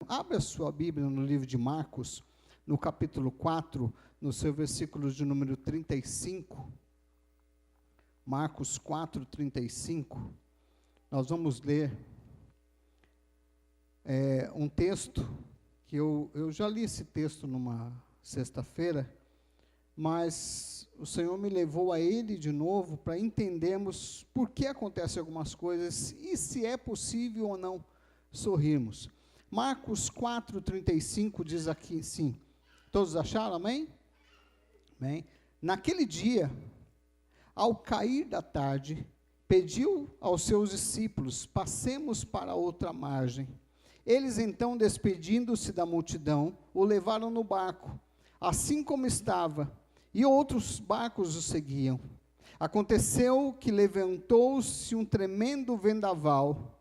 Abra a sua Bíblia no livro de Marcos, no capítulo 4, no seu versículo de número 35. Marcos 4, 35. Nós vamos ler um texto, que eu já li esse texto numa sexta-feira, mas o Senhor me levou a ele de novo para entendermos por que acontecem algumas coisas e se é possível ou não sorrirmos. Marcos 4, 35 diz aqui, sim. Todos acharam, amém? Amém. Naquele dia, ao cair da tarde, pediu aos seus discípulos: passemos para outra margem. Eles então, despedindo-se da multidão, o levaram no barco, assim como estava, e outros barcos o seguiam. Aconteceu que levantou-se um tremendo vendaval,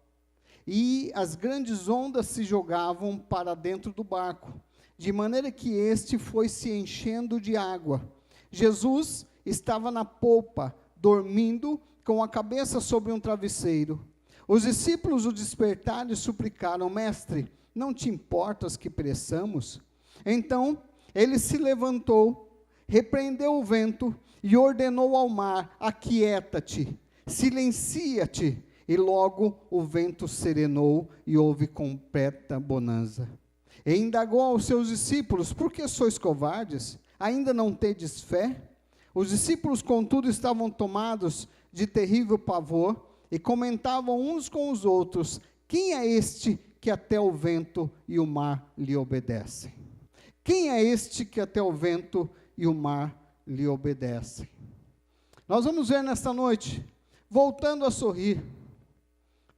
e as grandes ondas se jogavam para dentro do barco, de maneira que este foi se enchendo de água. Jesus estava na polpa, dormindo, com a cabeça sobre um travesseiro. Os discípulos o despertaram e suplicaram: mestre, não te importas que pereçamos? Então ele se levantou, repreendeu o vento e ordenou ao mar: aquieta-te, silencia-te. E logo o vento serenou e houve completa bonança. E indagou aos seus discípulos: por que sois covardes? Ainda não tendes fé? Os discípulos, contudo, estavam tomados de terrível pavor e comentavam uns com os outros: quem é este que até o vento e o mar lhe obedecem? Quem é este que até o vento e o mar lhe obedecem? Nós vamos ver nesta noite, voltando a sorrir,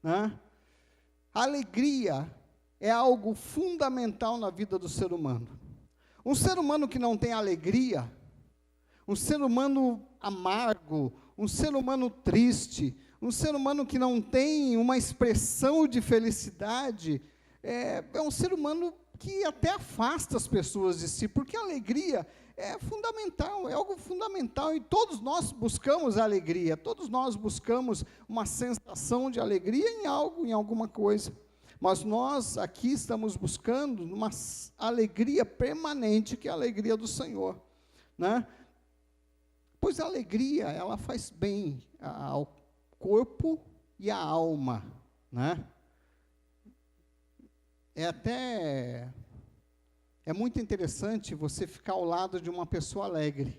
né? A alegria é algo fundamental na vida do ser humano. Um ser humano que não tem alegria, um ser humano amargo, um ser humano triste, um ser humano que não tem uma expressão de felicidade, é um ser humano que até afasta as pessoas de si, porque a alegria é fundamental, é algo fundamental, e todos nós buscamos a alegria, todos nós buscamos uma sensação de alegria em algo, em alguma coisa, mas nós aqui estamos buscando uma alegria permanente, que é a alegria do Senhor, né? Pois a alegria, ela faz bem ao corpo e à alma, né? É muito interessante você ficar ao lado de uma pessoa alegre.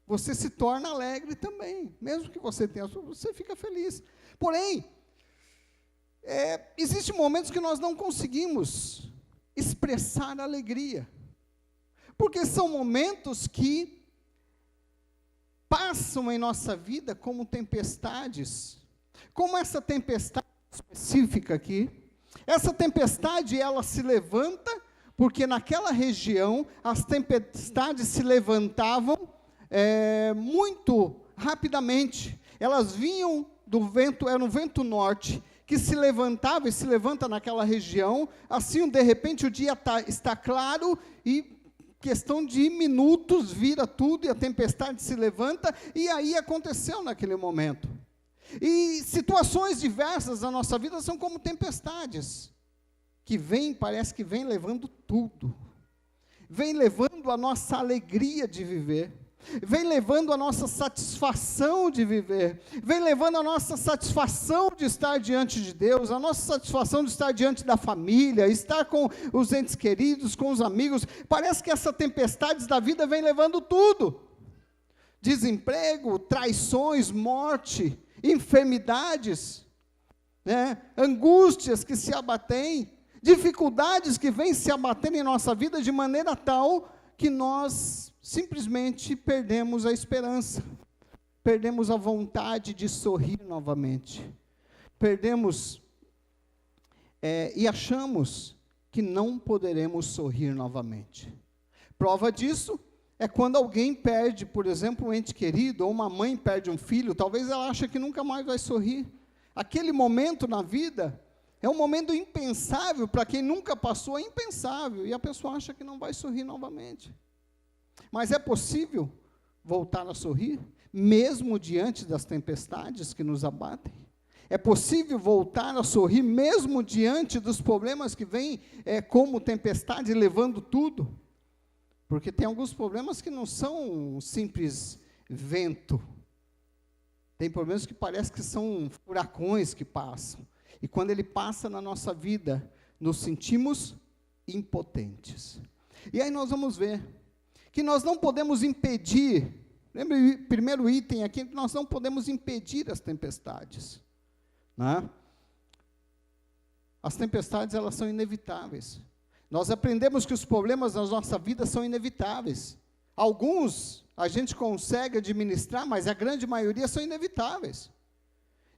Você se torna alegre também, mesmo que você tenha, você fica feliz. Porém, existem momentos que nós não conseguimos expressar alegria, porque são momentos que passam em nossa vida como tempestades, como essa tempestade específica aqui. Essa tempestade, ela se levanta, porque naquela região as tempestades se levantavam muito rapidamente. Elas vinham do vento, era um vento norte, que se levantava e se levanta naquela região. Assim, de repente, o dia está claro e questão de minutos vira tudo e a tempestade se levanta, e aí aconteceu naquele momento. E situações diversas na nossa vida são como tempestades, que vem, parece que vem levando tudo, vem levando a nossa alegria de viver, vem levando a nossa satisfação de viver, vem levando a nossa satisfação de estar diante de Deus, a nossa satisfação de estar diante da família, estar com os entes queridos, com os amigos. Parece que essa tempestade da vida vem levando tudo, desemprego, traições, morte, enfermidades, né? Angústias que se abatem, dificuldades que vêm se abatendo em nossa vida de maneira tal que nós simplesmente perdemos a esperança, perdemos a vontade de sorrir novamente, perdemos e achamos que não poderemos sorrir novamente. Prova disso é quando alguém perde, por exemplo, um ente querido, ou uma mãe perde um filho, talvez ela ache que nunca mais vai sorrir. Aquele momento na vida é um momento impensável, para quem nunca passou, é impensável, e a pessoa acha que não vai sorrir novamente. Mas é possível voltar a sorrir, mesmo diante das tempestades que nos abatem? É possível voltar a sorrir mesmo diante dos problemas que vêm como tempestade levando tudo? Porque tem alguns problemas que não são um simples vento. Tem problemas que parece que são furacões que passam. E quando ele passa na nossa vida, nos sentimos impotentes. E aí nós vamos ver que nós não podemos impedir, lembra o primeiro item aqui, que nós não podemos impedir as tempestades. Né? As tempestades, elas são inevitáveis. Nós aprendemos que os problemas da nossa vida são inevitáveis. Alguns a gente consegue administrar, mas a grande maioria são inevitáveis.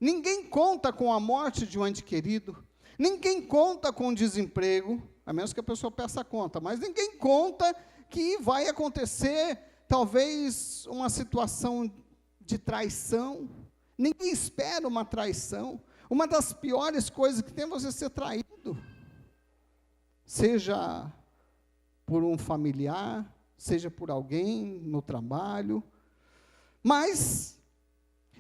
Ninguém conta com a morte de um ente querido, ninguém conta com o desemprego, a menos que a pessoa peça conta, mas ninguém conta que vai acontecer, talvez, uma situação de traição. Ninguém espera uma traição. Uma das piores coisas que tem é você ser traído. Seja por um familiar, seja por alguém no trabalho. Mas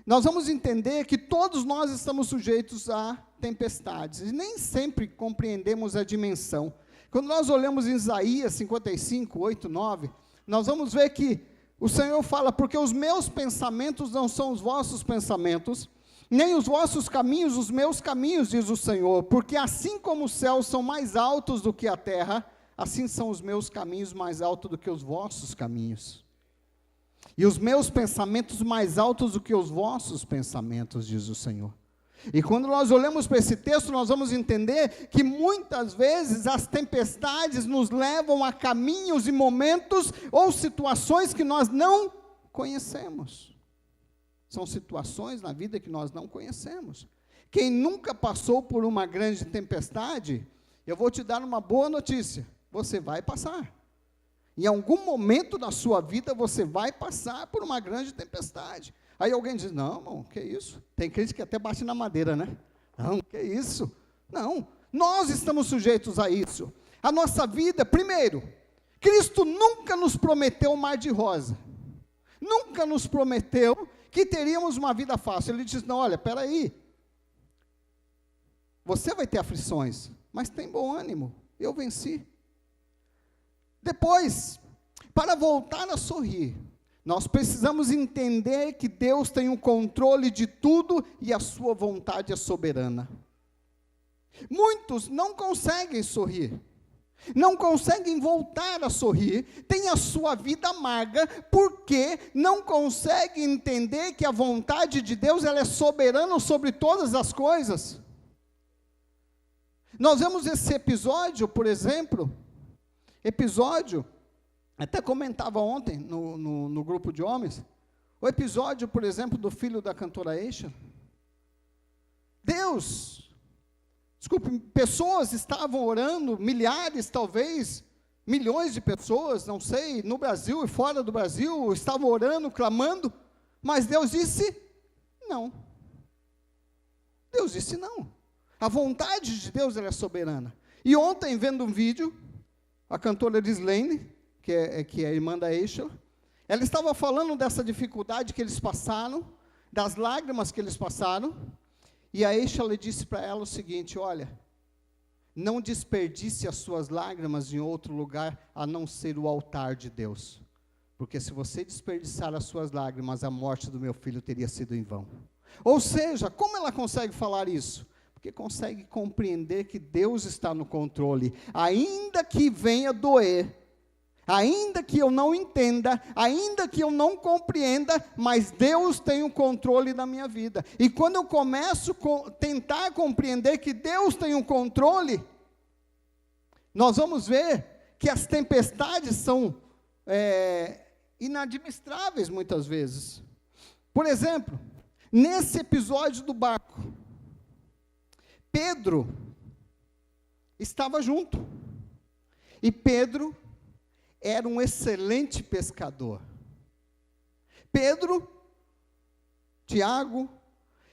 nós vamos entender que todos nós estamos sujeitos a tempestades. E nem sempre compreendemos a dimensão. Quando nós olhamos em Isaías 55, 8, 9, nós vamos ver que o Senhor fala, porque os meus pensamentos não são os vossos pensamentos, nem os vossos caminhos os meus caminhos, diz o Senhor, porque assim como os céus são mais altos do que a terra, assim são os meus caminhos mais altos do que os vossos caminhos. E os meus pensamentos mais altos do que os vossos pensamentos, diz o Senhor. E quando nós olhamos para esse texto, nós vamos entender que muitas vezes as tempestades nos levam a caminhos e momentos ou situações que nós não conhecemos. São situações na vida que nós não conhecemos. Quem nunca passou por uma grande tempestade, eu vou te dar uma boa notícia, você vai passar. Em algum momento da sua vida, você vai passar por uma grande tempestade. Aí alguém diz, não, irmão, que isso? Tem crente que até bate na madeira, né? Não, que isso? Não, nós estamos sujeitos a isso. A nossa vida, primeiro, Cristo nunca nos prometeu um mar de rosa. Nunca nos prometeu que teríamos uma vida fácil. Ele diz, não, olha, espera aí. Você vai ter aflições, mas tem bom ânimo, eu venci. Depois, para voltar a sorrir, nós precisamos entender que Deus tem o controle de tudo e a sua vontade é soberana. Muitos não conseguem sorrir, não conseguem voltar a sorrir, têm a sua vida amarga, porque não conseguem entender que a vontade de Deus ela é soberana sobre todas as coisas. Nós vemos esse episódio, por exemplo, até comentava ontem no grupo de homens, o episódio, por exemplo, do filho da cantora Eixa. Pessoas estavam orando, milhares, talvez, milhões de pessoas, não sei, no Brasil e fora do Brasil, estavam orando, clamando, mas Deus disse não. Deus disse não. A vontade de Deus ela é soberana. E ontem, vendo um vídeo, a cantora Lislane, que é a irmã da Eixa, ela estava falando dessa dificuldade que eles passaram, das lágrimas que eles passaram, e a Eixa lhe disse para ela o seguinte, olha, não desperdice as suas lágrimas em outro lugar, a não ser o altar de Deus, porque se você desperdiçar as suas lágrimas, a morte do meu filho teria sido em vão. Ou seja, como ela consegue falar isso? Porque consegue compreender que Deus está no controle, ainda que venha doer, ainda que eu não entenda, ainda que eu não compreenda, mas Deus tem o controle da minha vida. E quando eu começo a tentar compreender que Deus tem o controle, nós vamos ver que as tempestades são inadministráveis muitas vezes. Por exemplo, nesse episódio do barco, Pedro estava junto, e Pedro era um excelente pescador. Pedro, Tiago,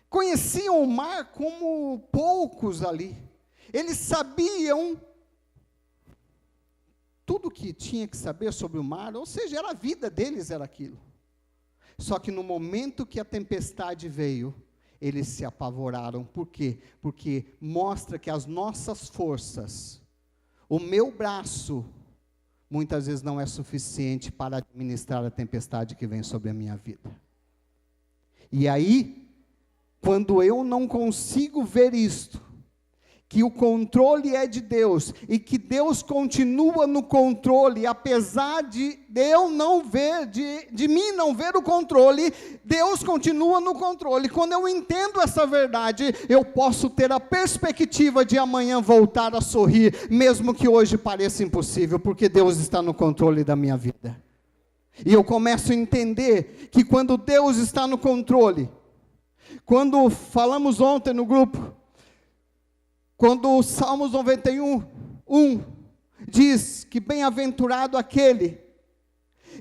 conheciam o mar como poucos ali. Eles sabiam tudo o que tinha que saber sobre o mar, ou seja, era a vida deles, era aquilo. Só que no momento que a tempestade veio, eles se apavoraram. Por quê? Porque mostra que as nossas forças, o meu braço, muitas vezes não é suficiente para administrar a tempestade que vem sobre a minha vida. E aí, quando eu não consigo ver isto, que o controle é de Deus, e que Deus continua no controle, apesar de eu não ver, de mim não ver o controle, Deus continua no controle. Quando eu entendo essa verdade, eu posso ter a perspectiva de amanhã voltar a sorrir, mesmo que hoje pareça impossível, porque Deus está no controle da minha vida. E eu começo a entender que quando Deus está no controle, quando falamos ontem no grupo, quando o Salmos 91, 1, diz que bem-aventurado aquele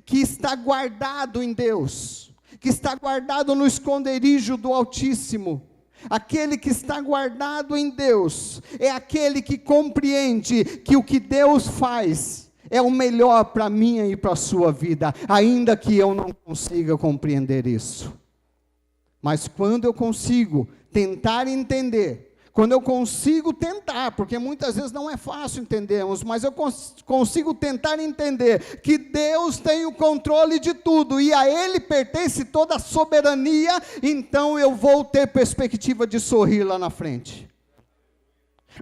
que está guardado em Deus, que está guardado no esconderijo do Altíssimo, aquele que está guardado em Deus, é aquele que compreende que o que Deus faz é o melhor para a minha e para a sua vida, ainda que eu não consiga compreender isso. Mas quando eu consigo tentar entender, quando eu consigo tentar, porque muitas vezes não é fácil entendermos, mas eu consigo tentar entender que Deus tem o controle de tudo, e a Ele pertence toda a soberania, então eu vou ter perspectiva de sorrir lá na frente.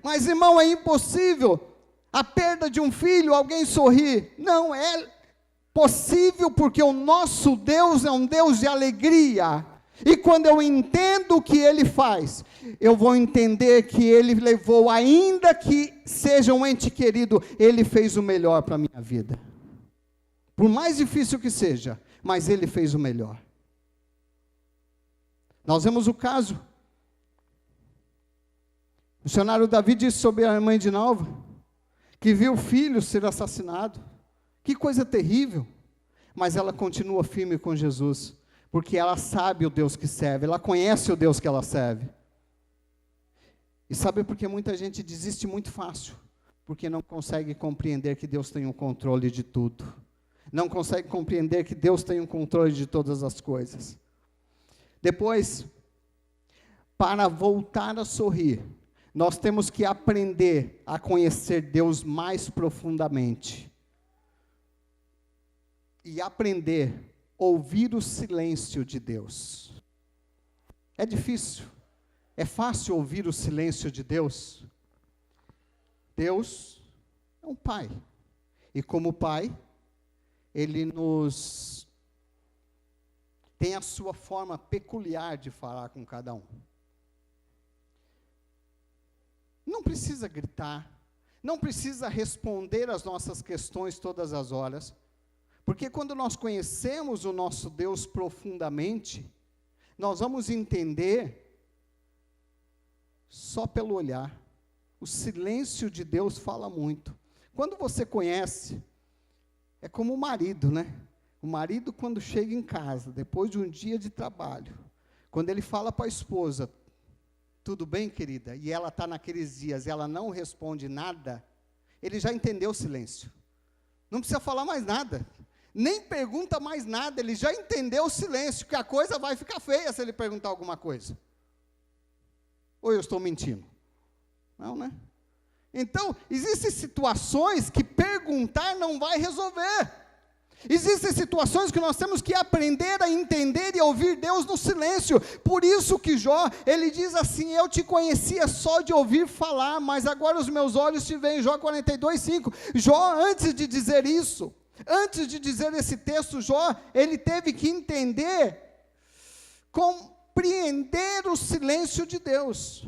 Mas irmão, é impossível a perda de um filho, alguém sorrir. Não, é possível, porque o nosso Deus é um Deus de alegria. E quando eu entendo o que Ele faz, eu vou entender que Ele levou, ainda que seja um ente querido, Ele fez o melhor para a minha vida. Por mais difícil que seja, mas Ele fez o melhor. Nós vemos o caso. O missionário Davi disse sobre a irmã Edinalva, que viu o filho ser assassinado. Que coisa terrível. Mas ela continua firme com Jesus, porque ela sabe o Deus que serve, ela conhece o Deus que ela serve. E sabe por que muita gente desiste muito fácil? Porque não consegue compreender que Deus tem o controle de tudo. Não consegue compreender que Deus tem o controle de todas as coisas. Depois, para voltar a sorrir, nós temos que aprender a conhecer Deus mais profundamente. E aprender a ouvir o silêncio de Deus. É difícil? É fácil ouvir o silêncio de Deus? Deus é um pai. E como pai, Ele nos tem a sua forma peculiar de falar com cada um. Não precisa gritar, não precisa responder às nossas questões todas as horas, porque quando nós conhecemos o nosso Deus profundamente, nós vamos entender só pelo olhar. O silêncio de Deus fala muito. Quando você conhece, é como o marido, né? O marido, quando chega em casa, depois de um dia de trabalho, quando ele fala para a esposa, tudo bem, querida? E ela está naqueles dias e ela não responde nada, ele já entendeu o silêncio. Não precisa falar mais nada. Nem pergunta mais nada, ele já entendeu o silêncio, que a coisa vai ficar feia se ele perguntar alguma coisa. Ou eu estou mentindo? Não, né? Então, existem situações que perguntar não vai resolver. Existem situações que nós temos que aprender a entender e a ouvir Deus no silêncio. Por isso que Jó, ele diz assim, eu te conhecia só de ouvir falar, mas agora os meus olhos te veem. Jó 42:5. Jó, antes de dizer isso, antes de dizer esse texto, Jó, ele teve que entender, compreender o silêncio de Deus.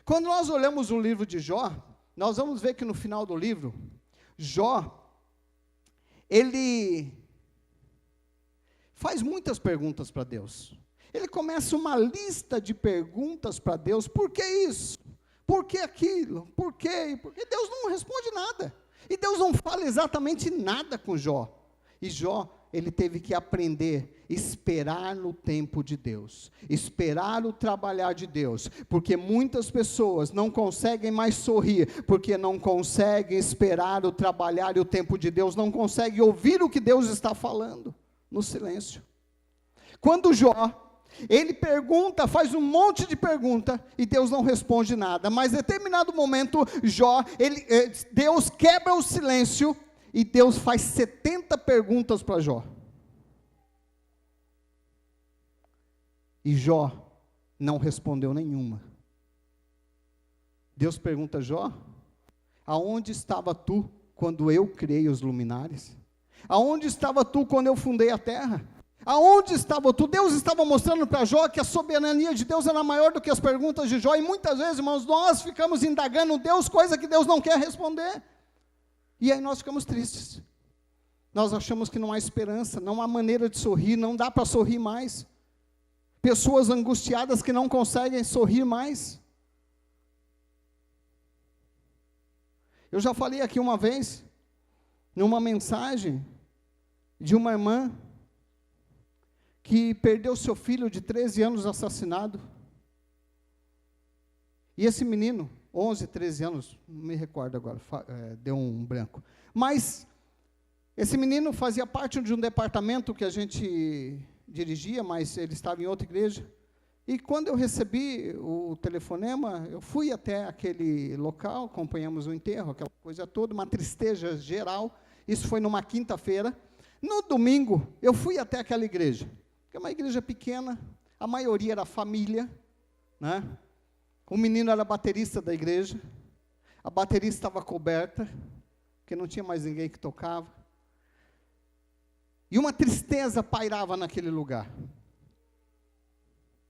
Quando nós olhamos o livro de Jó, nós vamos ver que no final do livro, Jó, ele faz muitas perguntas para Deus. Ele começa uma lista de perguntas para Deus. Por que isso? Por que aquilo? Por quê? Porque Deus não responde nada. E Deus não fala exatamente nada com Jó. E Jó, ele teve que aprender a esperar no tempo de Deus, esperar o trabalhar de Deus, porque muitas pessoas não conseguem mais sorrir, porque não conseguem esperar o trabalhar e o tempo de Deus, não conseguem ouvir o que Deus está falando, no silêncio. Quando Jó, Ele pergunta, faz um monte de pergunta, e Deus não responde nada. Mas em determinado momento, Deus quebra o silêncio, e Deus faz 70 perguntas para Jó. E Jó não respondeu nenhuma. Deus pergunta a Jó: aonde estava tu quando eu criei os luminares? Aonde estava tu quando eu fundei a terra? Aonde estava tu? Deus estava mostrando para Jó que a soberania de Deus era maior do que as perguntas de Jó, e muitas vezes, irmãos, nós ficamos indagando Deus, coisa que Deus não quer responder, e aí nós ficamos tristes, nós achamos que não há esperança, não há maneira de sorrir, não dá para sorrir mais, pessoas angustiadas que não conseguem sorrir mais. Eu já falei aqui uma vez, numa mensagem, de uma irmã que perdeu seu filho de 13 anos assassinado. E esse menino, 11, 13 anos, não me recordo agora, deu um branco. Mas esse menino fazia parte de um departamento que a gente dirigia, mas ele estava em outra igreja. E quando eu recebi o telefonema, eu fui até aquele local, acompanhamos o enterro, aquela coisa toda, uma tristeza geral. Isso foi numa quinta-feira. No domingo, eu fui até aquela igreja, que é uma igreja pequena, a maioria era família, né? O menino era baterista da igreja, a bateria estava coberta, porque não tinha mais ninguém que tocava, e uma tristeza pairava naquele lugar.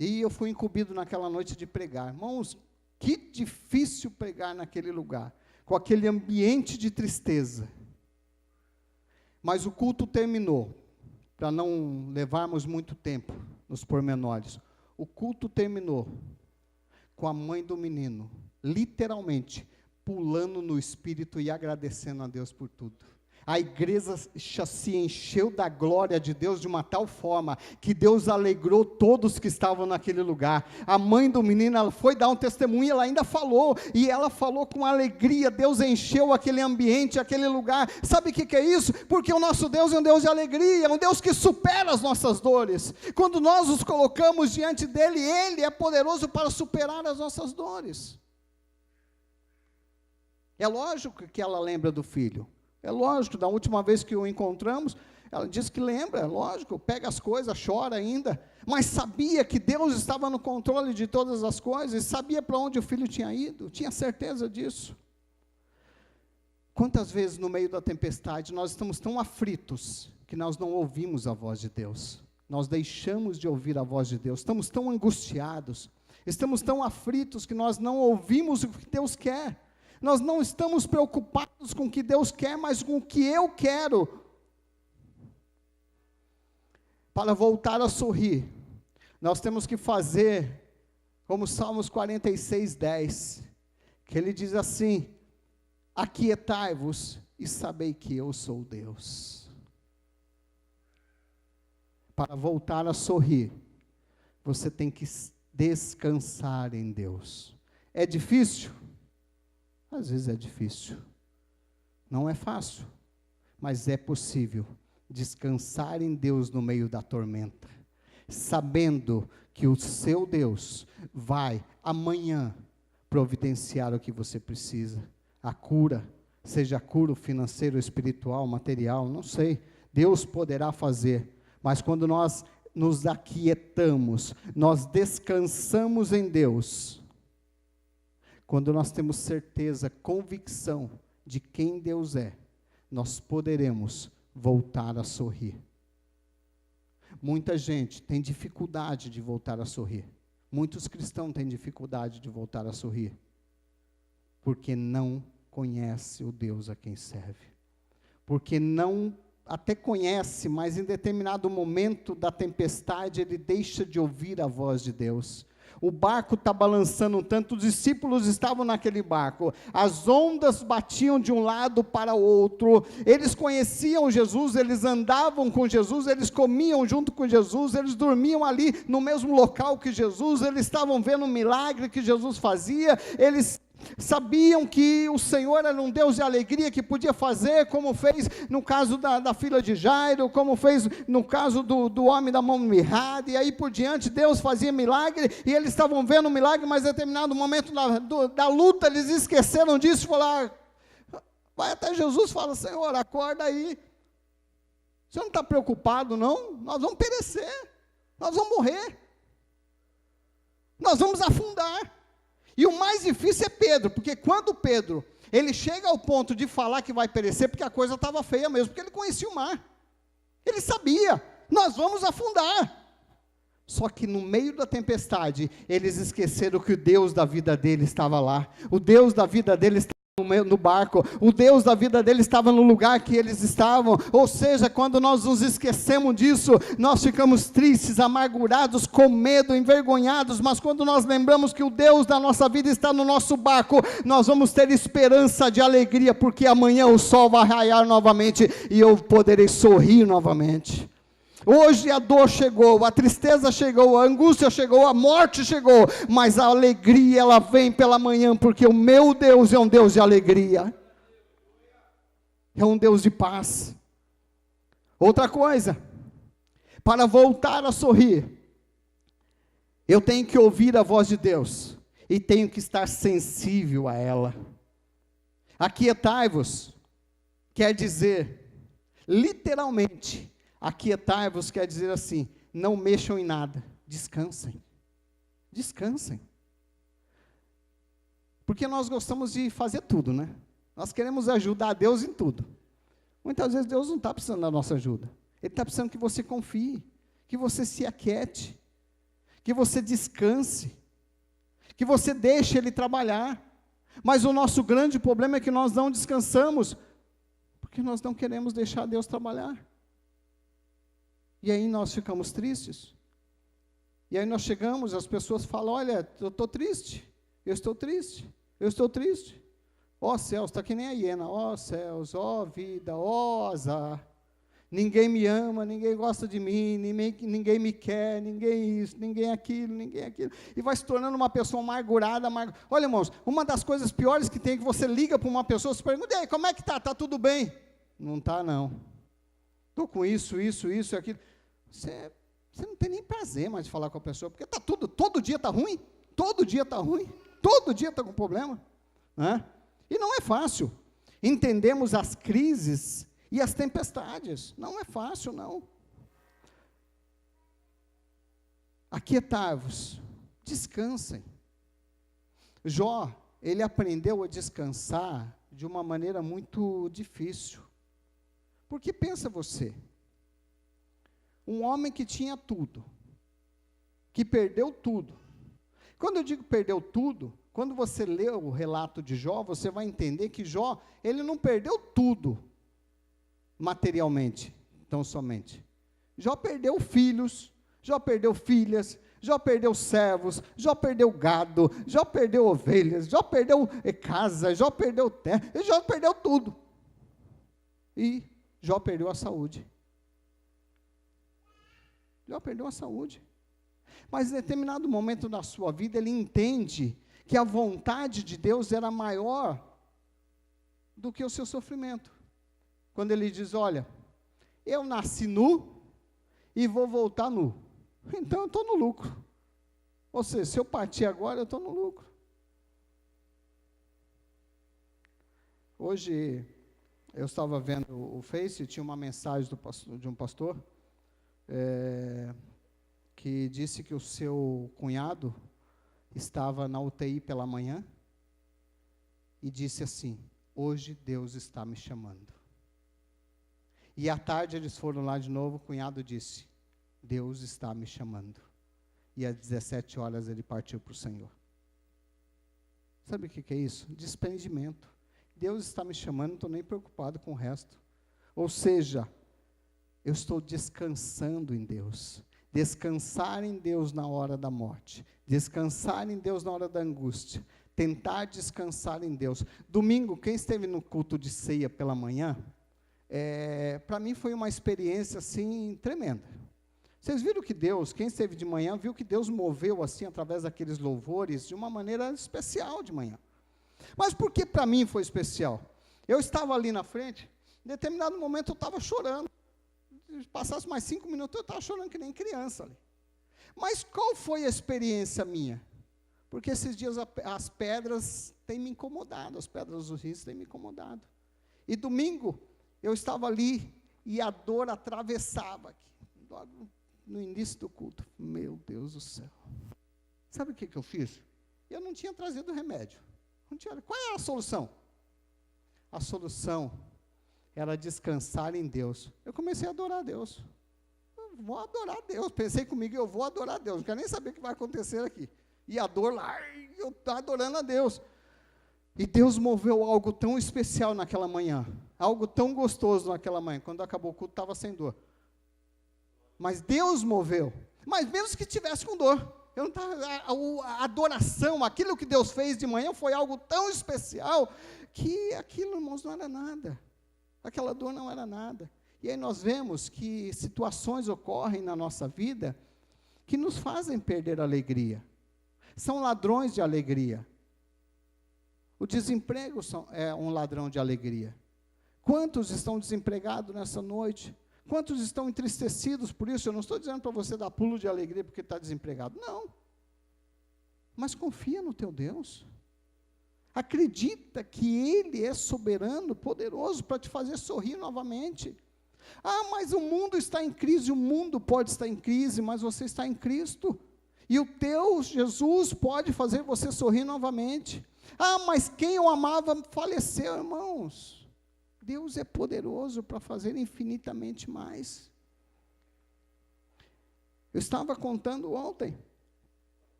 E eu fui incumbido naquela noite de pregar. Irmãos, que difícil pregar naquele lugar, com aquele ambiente de tristeza. Mas o culto terminou, para não levarmos muito tempo nos pormenores. O culto terminou com a mãe do menino, literalmente, pulando no espírito e agradecendo a Deus por tudo. A igreja se encheu da glória de Deus de uma tal forma, que Deus alegrou todos que estavam naquele lugar. A mãe do menino, ela foi dar um testemunho, ela ainda falou, e ela falou com alegria. Deus encheu aquele ambiente, aquele lugar. Sabe o que é isso? Porque o nosso Deus é um Deus de alegria, é um Deus que supera as nossas dores. Quando nós os colocamos diante dEle, Ele é poderoso para superar as nossas dores. É lógico que ela lembra do filho. É lógico, da última vez que o encontramos, ela disse que lembra, é lógico, pega as coisas, chora ainda, mas sabia que Deus estava no controle de todas as coisas, sabia para onde o filho tinha ido, tinha certeza disso. Quantas vezes no meio da tempestade nós estamos tão aflitos, que nós não ouvimos a voz de Deus, nós deixamos de ouvir a voz de Deus, estamos tão angustiados, estamos tão aflitos que nós não ouvimos o que Deus quer. Nós não estamos preocupados com o que Deus quer, mas com o que eu quero. Para voltar a sorrir, nós temos que fazer, como Salmos 46:10, que ele diz assim: aquietai-vos e sabei que eu sou Deus. Para voltar a sorrir, você tem que descansar em Deus. É difícil? Às vezes é difícil, não é fácil, mas é possível descansar em Deus no meio da tormenta, sabendo que o seu Deus vai amanhã providenciar o que você precisa, a cura, seja cura financeira, espiritual, material, não sei, Deus poderá fazer, mas quando nós nos aquietamos, nós descansamos em Deus. Quando nós temos certeza, convicção de quem Deus é, nós poderemos voltar a sorrir. Muita gente tem dificuldade de voltar a sorrir. Muitos cristãos têm dificuldade de voltar a sorrir, porque não conhece o Deus a quem serve. Porque não, até conhece, mas em determinado momento da tempestade, ele deixa de ouvir a voz de Deus. O barco está balançando um tanto, os discípulos estavam naquele barco, as ondas batiam de um lado para o outro, eles conheciam Jesus, eles andavam com Jesus, eles comiam junto com Jesus, eles dormiam ali no mesmo local que Jesus, eles estavam vendo o milagre que Jesus fazia, eles sabiam que o Senhor era um Deus de alegria, que podia fazer, como fez no caso da filha de Jairo, como fez no caso do homem da mão mirrada, e aí por diante, Deus fazia milagre, e eles estavam vendo o milagre, mas em determinado momento da luta, eles esqueceram disso, e falaram, vai até Jesus e fala, Senhor, acorda aí, você não está preocupado não? Nós vamos perecer, nós vamos morrer, nós vamos afundar. E o mais difícil é Pedro, porque quando Pedro, ele chega ao ponto de falar que vai perecer, porque a coisa estava feia mesmo, porque ele conhecia o mar, ele sabia, nós vamos afundar. Só que no meio da tempestade, eles esqueceram que o Deus da vida dele estava lá, o Deus da vida dele estava no barco, o Deus da vida dele estava no lugar que eles estavam. Ou seja, quando nós nos esquecemos disso, nós ficamos tristes, amargurados, com medo, envergonhados, mas quando nós lembramos que o Deus da nossa vida está no nosso barco, nós vamos ter esperança de alegria, porque amanhã o sol vai raiar novamente, e eu poderei sorrir novamente. Hoje a dor chegou, a tristeza chegou, a angústia chegou, a morte chegou, mas a alegria ela vem pela manhã, porque o meu Deus é um Deus de alegria, é um Deus de paz. Outra coisa, para voltar a sorrir, eu tenho que ouvir a voz de Deus, e tenho que estar sensível a ela. Aquietai-vos, quer dizer, literalmente, aquietai-vos quer dizer assim, não mexam em nada, descansem, descansem, porque nós gostamos de fazer tudo, né? Nós queremos ajudar Deus em tudo. Muitas vezes Deus não está precisando da nossa ajuda, Ele está precisando que você confie, que você se aquiete, que você descanse, que você deixe Ele trabalhar. Mas o nosso grande problema é que nós não descansamos, porque nós não queremos deixar Deus trabalhar. E aí nós ficamos tristes. E aí nós chegamos, as pessoas falam, olha, eu estou triste, eu estou triste, eu estou triste. Ó céus, está que nem a hiena, ó céus, ó vida, ó azar. Ninguém me ama, ninguém gosta de mim, ninguém me quer, ninguém isso, ninguém aquilo, ninguém aquilo. E vai se tornando uma pessoa amargurada. Olha, irmãos, uma das coisas piores que tem é que você liga para uma pessoa, você pergunta, e aí, como é que está? Está tudo bem? Não está não. Estou com isso, aquilo. Você não tem nem prazer mais de falar com a pessoa, porque está todo dia está ruim, todo dia está com problema, né? E não é fácil. Entendemos as crises e as tempestades, não é fácil não. Aquietai-vos, descansem. Jó, ele aprendeu a descansar de uma maneira muito difícil. Porque pensa você, um homem que tinha tudo, que perdeu tudo. Quando eu digo perdeu tudo, quando você lê o relato de Jó, você vai entender que Jó, ele não perdeu tudo, materialmente, tão somente. Jó perdeu filhos, Jó perdeu filhas, Jó perdeu servos, Jó perdeu gado, Jó perdeu ovelhas, Jó perdeu casa, Jó perdeu terra, Jó perdeu tudo. E Jó perdeu a saúde. Jó perdeu a saúde. Mas em determinado momento da sua vida, ele entende que a vontade de Deus era maior do que o seu sofrimento. Quando ele diz, olha, eu nasci nu e vou voltar nu. Então eu estou no lucro. Ou seja, se eu partir agora, eu estou no lucro. Hoje, eu estava vendo o Face e tinha uma mensagem de um pastor, que disse que o seu cunhado estava na UTI pela manhã e disse assim, hoje Deus está me chamando. E à tarde eles foram lá de novo, o cunhado disse, Deus está me chamando. E às 17 horas ele partiu para o Senhor. Sabe o que é isso? Desprendimento. Deus está me chamando, não estou nem preocupado com o resto. Ou seja, eu estou descansando em Deus. Descansar em Deus na hora da morte. Descansar em Deus na hora da angústia. Tentar descansar em Deus. Domingo, quem esteve no culto de ceia pela manhã, para mim foi uma experiência assim tremenda. Vocês viram que Deus, quem esteve de manhã, viu que Deus moveu assim através daqueles louvores de uma maneira especial de manhã. Mas por que para mim foi especial? Eu estava ali na frente, em determinado momento eu estava chorando. Se passasse mais 5 minutos, eu estava chorando que nem criança ali. Mas qual foi a experiência minha? Porque esses dias as pedras têm me incomodado, as pedras dos rins têm me incomodado. E domingo, eu estava ali e a dor atravessava aqui, logo no início do culto. Meu Deus do céu. Sabe o que eu fiz? Eu não tinha trazido remédio. Qual era a solução? A solução era descansar em Deus. Eu comecei a adorar a Deus. Eu vou adorar a Deus. Pensei comigo, eu vou adorar a Deus. Não quero nem saber o que vai acontecer aqui. E a dor lá, eu estava adorando a Deus. E Deus moveu algo tão especial naquela manhã. Algo tão gostoso naquela manhã. Quando acabou o culto, estava sem dor. Mas Deus moveu. Mas mesmo que tivesse com dor. Eu não tava, a adoração, aquilo que Deus fez de manhã foi algo tão especial que aquilo, irmãos, não era nada. Aquela dor não era nada. E aí nós vemos que situações ocorrem na nossa vida que nos fazem perder a alegria. São ladrões de alegria. O desemprego é um ladrão de alegria. Quantos estão desempregados nessa noite? Quantos estão entristecidos por isso? Eu não estou dizendo para você dar pulo de alegria porque está desempregado. Não. Mas confia no teu Deus. Acredita que Ele é soberano, poderoso, para te fazer sorrir novamente. Ah, mas o mundo está em crise. O mundo pode estar em crise, mas você está em Cristo. E o teu Jesus pode fazer você sorrir novamente. Ah, mas quem eu amava faleceu, irmãos. Deus é poderoso para fazer infinitamente mais. Eu estava contando ontem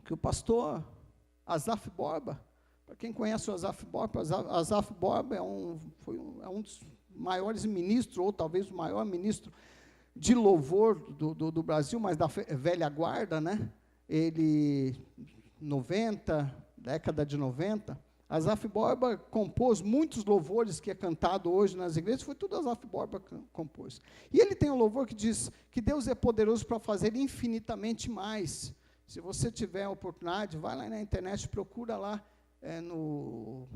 que o pastor Asaf Borba, para quem conhece o Asaf Borba é um dos maiores ministros, ou talvez o maior ministro de louvor do Brasil, mas da velha guarda, né? Ele, década de 90, Asaf Borba compôs muitos louvores que é cantado hoje nas igrejas, foi tudo Asaf Borba compôs. E ele tem um louvor que diz que Deus é poderoso para fazer infinitamente mais. Se você tiver a oportunidade, vai lá na internet, procura lá no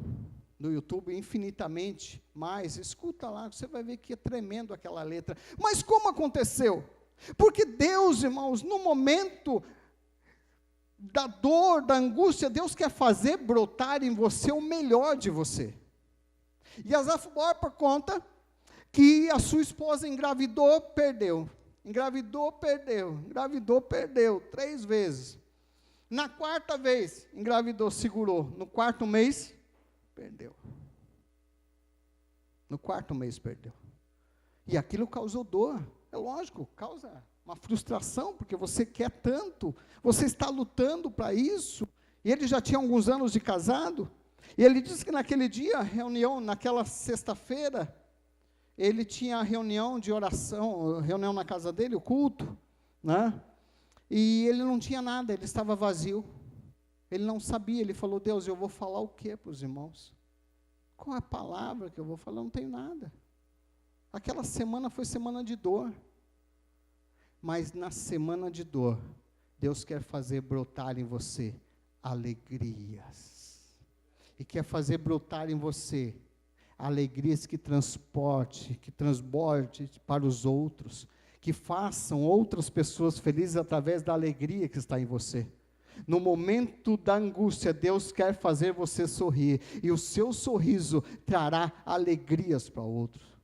YouTube, infinitamente mais, escuta lá, você vai ver que é tremendo aquela letra. Mas como aconteceu? Porque Deus, irmãos, no momento da dor, da angústia, Deus quer fazer brotar em você o melhor de você. E Asaf Borba conta que a sua esposa engravidou, perdeu. Engravidou, perdeu. Engravidou, perdeu. 3 vezes. Na 4ª vez, engravidou, segurou. No 4º mês, perdeu. No 4º mês, perdeu. E aquilo causou dor. É lógico, causa uma frustração, porque você quer tanto, você está lutando para isso, e ele já tinha alguns anos de casado, e ele disse que naquele dia, naquela sexta-feira, ele tinha reunião de oração, reunião na casa dele, o culto, né? E ele não tinha nada, ele estava vazio, ele não sabia, ele falou, Deus, eu vou falar o quê para os irmãos? Qual é a palavra que eu vou falar? Eu não tenho nada. Aquela semana foi semana de dor. Mas na semana de dor, Deus quer fazer brotar em você alegrias. E quer fazer brotar em você alegrias que transborde para os outros, que façam outras pessoas felizes através da alegria que está em você. No momento da angústia, Deus quer fazer você sorrir, e o seu sorriso trará alegrias para outros.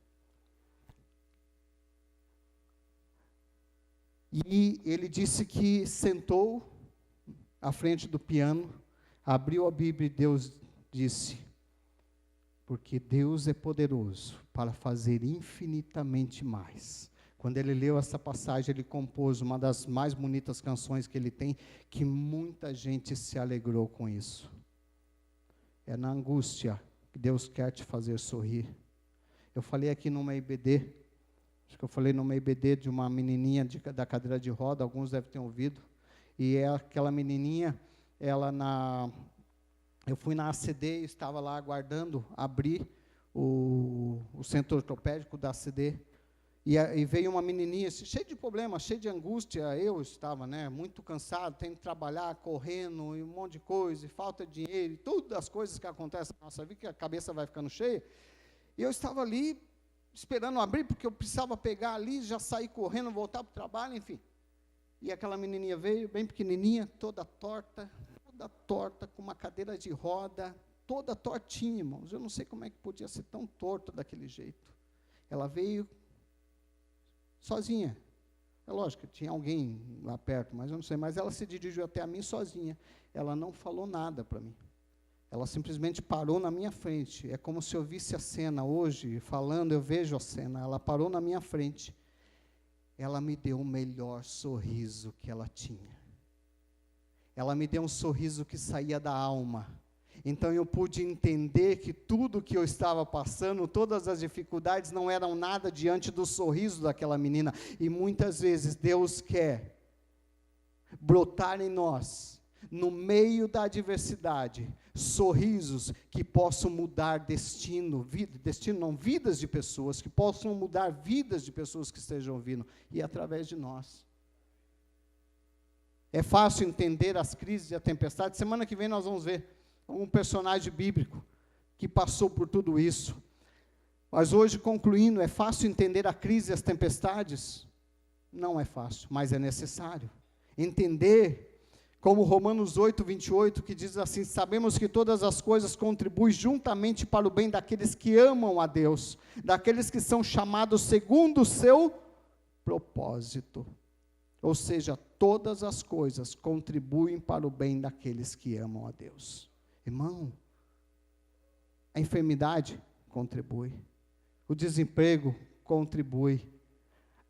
E ele disse que sentou à frente do piano, abriu a Bíblia e Deus disse, porque Deus é poderoso para fazer infinitamente mais. Quando ele leu essa passagem, ele compôs uma das mais bonitas canções que ele tem, que muita gente se alegrou com isso. É na angústia que Deus quer te fazer sorrir. Eu falei aqui numa IBD, acho que eu falei numa IBD de uma menininha da cadeira de roda, alguns devem ter ouvido, e aquela menininha, eu fui na ACD e estava lá aguardando abrir o centro ortopédico da ACD, E veio uma menininha, cheia de problemas, cheia de angústia. Eu estava, muito cansado, tendo que trabalhar, correndo, e um monte de coisa, e falta de dinheiro, e todas as coisas que acontecem na nossa vida, que a cabeça vai ficando cheia. E eu estava ali, esperando abrir, porque eu precisava pegar ali, já sair correndo, voltar para o trabalho, enfim. E aquela menininha veio, bem pequenininha, toda torta, com uma cadeira de roda, toda tortinha, irmãos. Eu não sei como é que podia ser tão torto daquele jeito. Ela veio sozinha. É lógico, tinha alguém lá perto, mas eu não sei. Mas ela se dirigiu até a mim sozinha. Ela não falou nada para mim. Ela simplesmente parou na minha frente. É como se eu visse a cena hoje, falando, eu vejo a cena. Ela parou na minha frente. Ela me deu o melhor sorriso que ela tinha. Ela me deu um sorriso que saía da alma. Então eu pude entender que tudo que eu estava passando, todas as dificuldades não eram nada diante do sorriso daquela menina. E muitas vezes Deus quer brotar em nós, no meio da adversidade, sorrisos que possam mudar vidas de pessoas, que possam mudar vidas de pessoas que estejam ouvindo, e através de nós. É fácil entender as crises e a tempestade. Semana que vem nós vamos ver um personagem bíblico que passou por tudo isso. Mas hoje, concluindo, é fácil entender a crise e as tempestades? Não é fácil, mas é necessário. Entender, como Romanos 8, 28, que diz assim: sabemos que todas as coisas contribuem juntamente para o bem daqueles que amam a Deus, daqueles que são chamados segundo o seu propósito. Ou seja, todas as coisas contribuem para o bem daqueles que amam a Deus. Irmão, a enfermidade contribui, o desemprego contribui,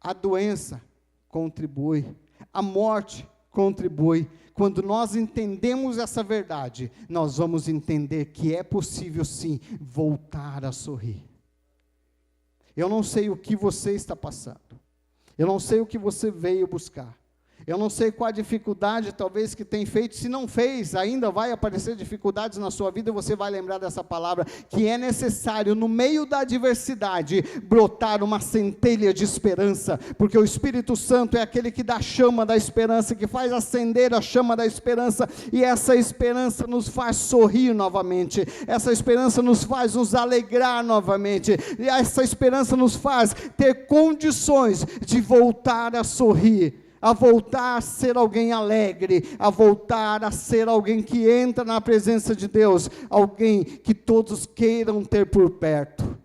a doença contribui, a morte contribui. Quando nós entendemos essa verdade, nós vamos entender que é possível sim voltar a sorrir. Eu não sei o que você está passando, eu não sei o que você veio buscar, eu não sei qual a dificuldade talvez que tem feito. Se não fez, ainda vai aparecer dificuldades na sua vida, e você vai lembrar dessa palavra, que é necessário no meio da adversidade brotar uma centelha de esperança, porque o Espírito Santo é aquele que dá a chama da esperança, que faz acender a chama da esperança, e essa esperança nos faz sorrir novamente, essa esperança nos faz nos alegrar novamente, e essa esperança nos faz ter condições de voltar a sorrir, a voltar a ser alguém alegre, a voltar a ser alguém que entra na presença de Deus, alguém que todos queiram ter por perto.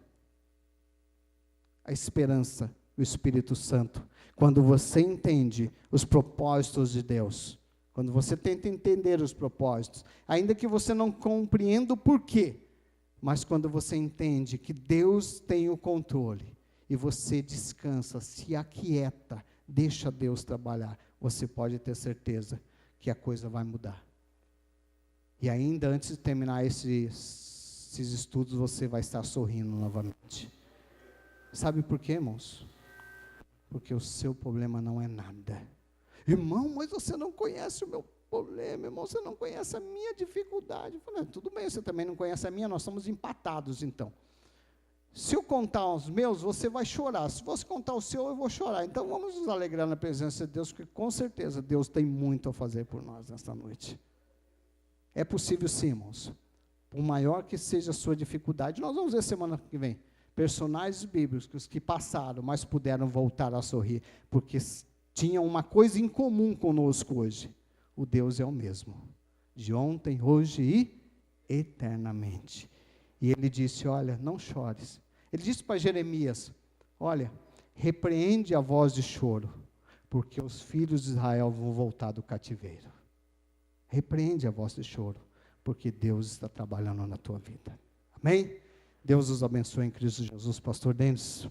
A esperança, o Espírito Santo, quando você entende os propósitos de Deus, quando você tenta entender os propósitos, ainda que você não compreenda o porquê, mas quando você entende que Deus tem o controle, e você descansa, se aquieta, deixa Deus trabalhar, você pode ter certeza que a coisa vai mudar. E ainda antes de terminar esses estudos, você vai estar sorrindo novamente. Sabe por quê, irmãos? Porque o seu problema não é nada. Irmão, mas você não conhece o meu problema, irmão, você não conhece a minha dificuldade. Eu falei, tudo bem, você também não conhece a minha, nós estamos empatados então. Se eu contar os meus, você vai chorar. Se você contar o seu, eu vou chorar. Então, vamos nos alegrar na presença de Deus, porque com certeza Deus tem muito a fazer por nós nesta noite. É possível sim, irmãos. Por maior que seja a sua dificuldade, nós vamos ver semana que vem personagens bíblicos que passaram, mas puderam voltar a sorrir, porque tinham uma coisa em comum conosco hoje. O Deus é o mesmo, de ontem, hoje e eternamente. E ele disse, olha, não chores. Ele disse para Jeremias, olha, repreende a voz de choro, porque os filhos de Israel vão voltar do cativeiro. Repreende a voz de choro, porque Deus está trabalhando na tua vida. Amém? Deus os abençoe em Cristo Jesus. Pastor Denis.